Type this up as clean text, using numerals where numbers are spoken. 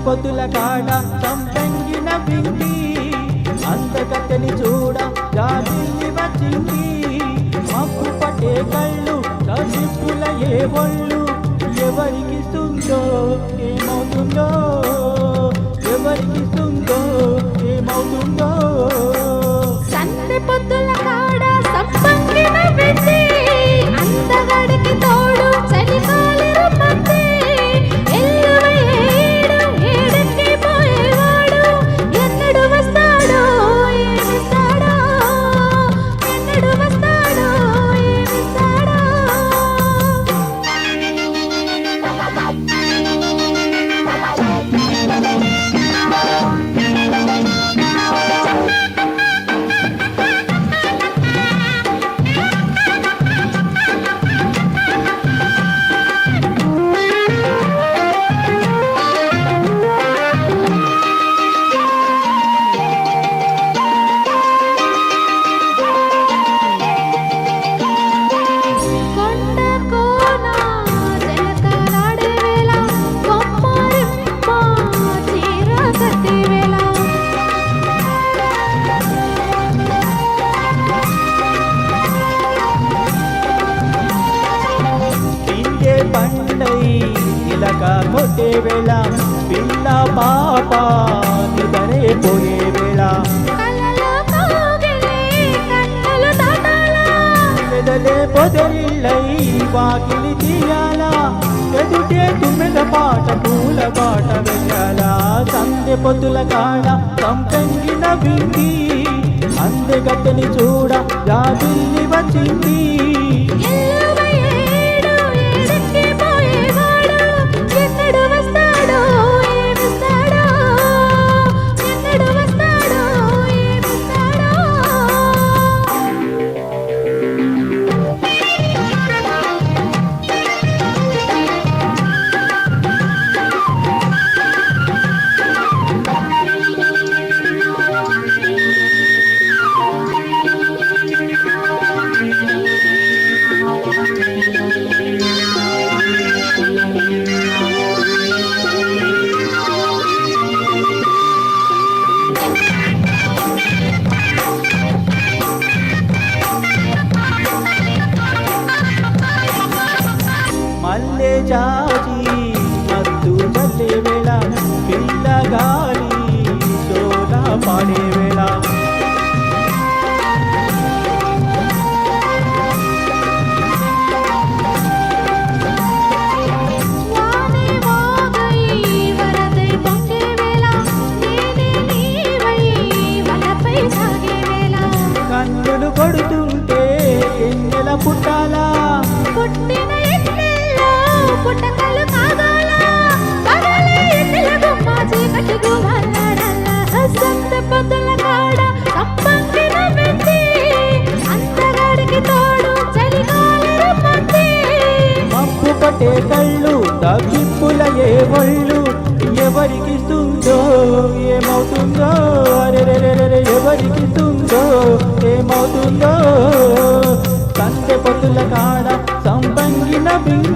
పొద్దుల కాడ సంపంగిన బింది అందగత్తెని చూడ జాబిల్లి వచ్చింది మబ్బు పట్టే కళ్ళు కసిప్పుల ఏ ఒళ్ళు ఎవరికిస్తుందో ఏమవుతుందో ఎవరికిస్తుందో ఏమవుతుందో సందె పొద్దుల కాడ సంపంగిన బింది అందగడికి తోడు చలికాలి రమ్మంది కొట్టే వేళ పిల్ల పాప నిదరే పోయే వేళ మెదలే పొదరిల్లై వాకిలి తీయాల ఎదుటే తుమ్మెద పాట పూల పాట వెయ్యాల సందె పొద్దుల కాడ సంపెంగిన బింది అందెగత్తెని చూడ జాబిల్లి వచ్చింది మల్లె జాజి మత్తు చల్లే వేళ పిల్లగాలి సోల పాడే వేళ కన్నులు కొడుతుంటే ఎన్నెల పుట్టాలా పుట్టకలు కాగాల పగలే ఎన్నెల చీకటి గువన్నడల్ల సంత పొద్దుల కాడ సంపంగిన బింది అందగాడికి తోడు చలికాలి రమ్మంది మబ్బు పట్టే కళ్ళు తగ్గిప్పుల ఏ ఒళ్ళు ఎవరికిస్తుందో ఏమవుతుందో అరెరెరెరె ఎవరికిస్తుందో ఏమవుతుందో సంత పొద్దుల కాడ సంపంగిన బింది